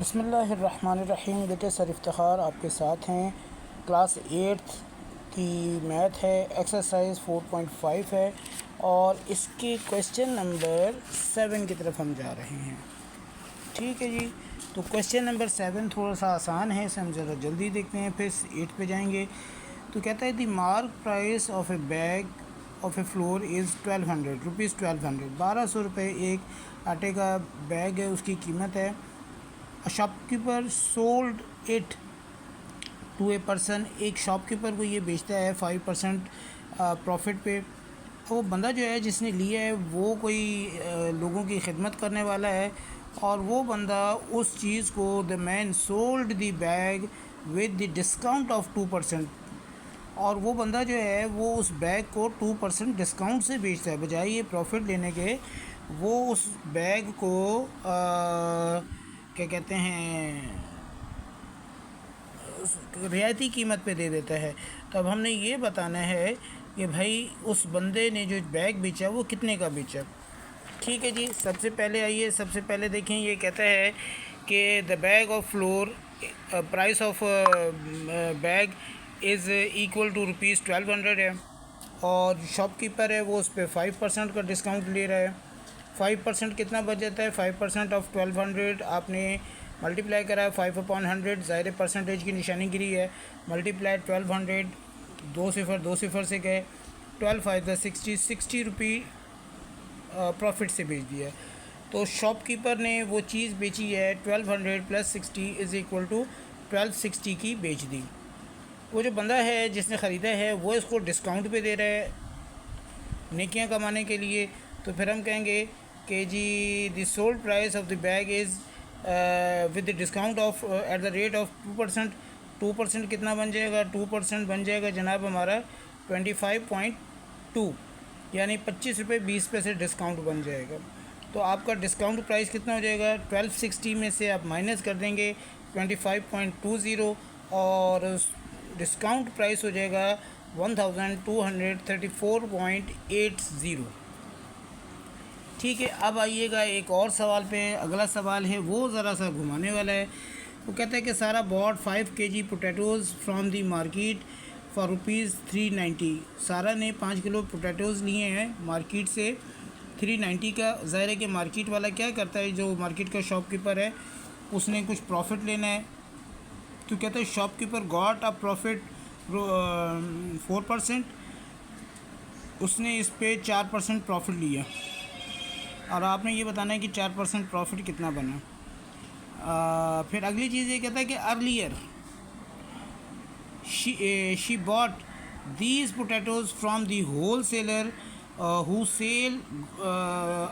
बिस्मिल्लाहिर्रहमानिर्रहीम। बेटे सर इफ्तिखार आपके साथ हैं। क्लास 8th की मैथ है, एक्सरसाइज 4.5 है और इसके क्वेश्चन नंबर 7 की तरफ हम जा रहे हैं। ठीक है जी। तो क्वेश्चन नंबर 7 थोड़ा सा आसान है, इसे हम ज़रा जल्दी देखते हैं, फिर 8 पे जाएंगे। तो कहता है the mark price of A bag of A floor is 1200 rupees. 1200 रुपये एक आटे का बैग है, उसकी कीमत है। Shopkeeper sold it to a person, एक शॉपकीपर को ये बेचता है 5% प्रॉफिट पे। वो बंदा जो है जिसने लिया है वो कोई लोगों की खिदमत करने वाला है और वो बंदा उस चीज़ को the man sold the bag with the discount of 2%। और वो बंदा जो है वो उस बैग को 2% डिस्काउंट से बेचता है, बजाय ये प्रॉफिट लेने के वो उस बैग को क्या कहते हैं रियायती कीमत पे दे देता है। तो अब हमने ये बताना है कि भाई उस बंदे ने जो बैग बेचा वो कितने का बेचा। ठीक है जी। सबसे पहले देखें, ये कहता है कि the bag of floor price of bag is equal to rupees 1200 है और शॉपकीपर है वो उस पर 5% का डिस्काउंट ले रहा है। 5% कितना बच जाता है? 5% ऑफ 1200 आपने मल्टीप्लाई करा है 5/100, ज़ाहिर परसेंटेज की निशानी गिरी है। मल्टीप्लाई 1200, दो सिफर से गए, 12 5 60 रुपये प्रॉफिट से बेच दिया। तो शॉपकीपर ने वो चीज़ बेची है 1200 + 60 इज़ इक्वल टू 1260 की बेच दी। वो जो बंदा है जिसने ख़रीदा है वो इसको डिस्काउंट पे दे रहा है नेकियां कमाने के लिए। तो फिर हम कहेंगे कि जी the sold price of the bag is with the discount of at the rate of 2%। 2% कितना बन जाएगा? 2% बन जाएगा जनाब हमारा 25.2, यानी 25 रुपये 20 पैसे डिस्काउंट बन जाएगा। तो आपका डिस्काउंट प्राइस कितना हो जाएगा? 1260 में से आप माइनस कर देंगे 25.20 और डिस्काउंट प्राइस हो जाएगा 1234.80। ठीक है। अब आइएगा एक और सवाल पे। अगला सवाल है वो ज़रा सा घुमाने वाला है। वो कहता है कि Sara bought 5 kg potatoes from the market for rupees 390। Sara ने 5 किलो पोटैटोज़ लिए हैं मार्केट से 390 का। ज़ाहिर है कि मार्केट वाला क्या करता है, जो मार्केट का शॉपकीपर है उसने कुछ प्रॉफिट लेना है। तो कहता है शॉपकीपर गॉट अ प्रॉफिट 4%, उसने इस पे 4% प्रॉफिट लिया और आपने ये बताना है कि 4% प्रॉफिट कितना बना। फिर अगली चीज़ ये कहता है कि earlier she bought these potatoes from the wholesaler who sell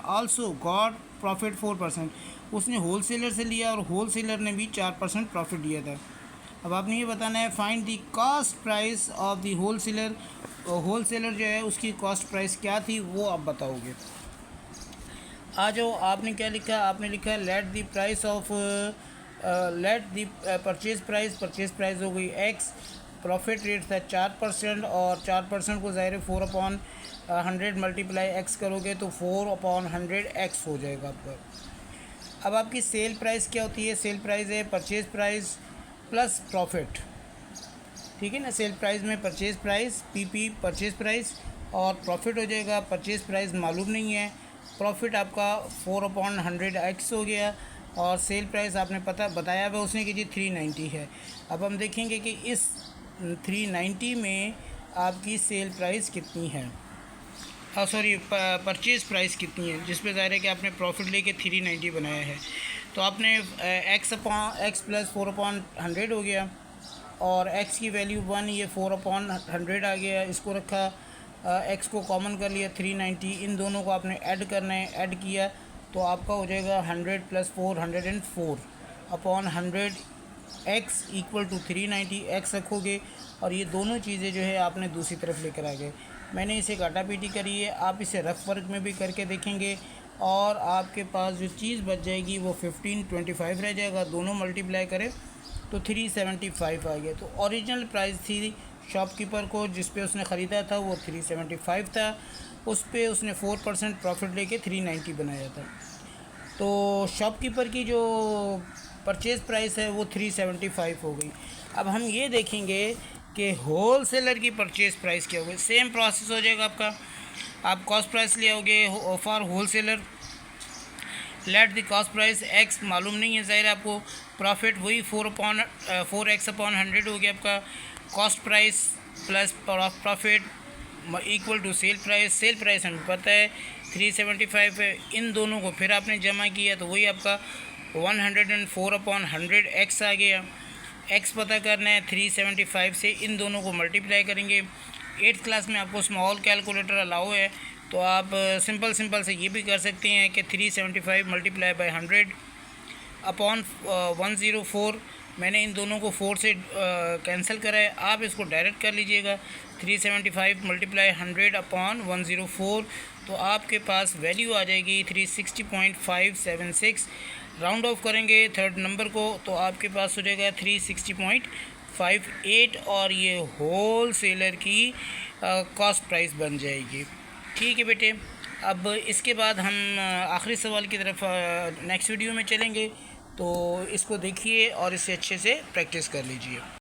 also got profit 4%। उसने होल सेलर से लिया और होल सेलर ने भी 4% प्रॉफिट लिया था। अब आपने ये बताना है find the cost price of the wholesaler. Wholesaler जो है उसकी कॉस्ट प्राइस क्या थी वो आप बताओगे। आ जाओ, आपने क्या लिखा? आपने लिखा let the price of let the purchase price हो गई x, प्रॉफिट रेट था 4% और 4% को ज़ाहिर 4/100 मल्टीप्लाई x करोगे तो 4/100x हो जाएगा आपका। अब आपकी सेल प्राइस क्या होती है? सेल प्राइस है परचेज़ प्राइस प्लस प्रॉफिट। ठीक है ना। सेल प्राइस में purchase price PP purchase price और प्रॉफिट हो जाएगा। परचेज़ प्राइस मालूम नहीं है, प्रॉफिट आपका 4/100x हो गया और सेल प्राइस आपने बताया हुआ उसने कि जी 390 है। अब हम देखेंगे कि इस 390 में आपकी सेल प्राइस कितनी है, सॉरी परचेज़ प्राइस कितनी है, जिस पे ज़ाहिर है कि आपने प्रॉफिट लेके 390 बनाया है। तो आपने x + 4/100 हो गया और x की वैल्यू 1, ये 4/100 आ गया, इसको रखा, x को कॉमन कर लिया 390, इन दोनों को आपने ऐड करना है। ऐड किया तो आपका हो जाएगा 100 + 4 104/100 x इक्वल टू 390। x रखोगे और ये दोनों चीज़ें जो है आपने दूसरी तरफ लेकर आ गए। मैंने इसे काटा पीटी करी है, आप इसे रफ वर्क में भी करके देखेंगे और आपके पास जो चीज़ बच जाएगी वो 1525 रह जाएगा। दोनों मल्टीप्लाई करें तो 375 आ गया। तो ओरिजिनल प्राइस थी शॉपकीपर को जिस पे उसने ख़रीदा था वो 375 था, उस पे उसने 4% प्रॉफिट लेके 390 बनाया था। तो शॉपकीपर की जो परचेज़ प्राइस है वो 375 हो गई। अब हम ये देखेंगे कि होल सेलर की परचेज़ प्राइस क्या होगी। सेम प्रोसेस हो जाएगा आपका। आप कॉस्ट प्राइस ले आओगे for wholesaler, let the cost price x मालूम नहीं है ज़ाहिर आपको, प्रॉफिट वही 4x/100 हो गया आपका। Cost price plus profit equal to sell price हमें पता है 375 है। इन दोनों को फिर आपने जमा किया तो वही आपका 104/100 एक्स आ गया। एक्स पता करना है 375 से इन दोनों को मल्टीप्लाई करेंगे। 8th क्लास में आपको स्मॉल कैलकुलेटर अलाउ है, तो आप सिंपल से ये भी कर सकते हैं कि 375 मल्टीप्लाई बाय 100 अपॉन 104। मैंने इन दोनों को 4 से कैंसिल करा है, आप इसको डायरेक्ट कर लीजिएगा। 375 मल्टीप्लाई 100 अपॉन 104, तो आपके पास वैल्यू आ जाएगी 360.576। राउंड ऑफ करेंगे थर्ड नंबर को तो आपके पास हो जाएगा 360.58 और ये होल सेलर की कॉस्ट प्राइस बन जाएगी। ठीक है बेटे, अब इसके बाद हम आखिरी सवाल की तरफ नेक्स्ट वीडियो में चलेंगे, तो इसको देखिए और इसे अच्छे से प्रैक्टिस कर लीजिए।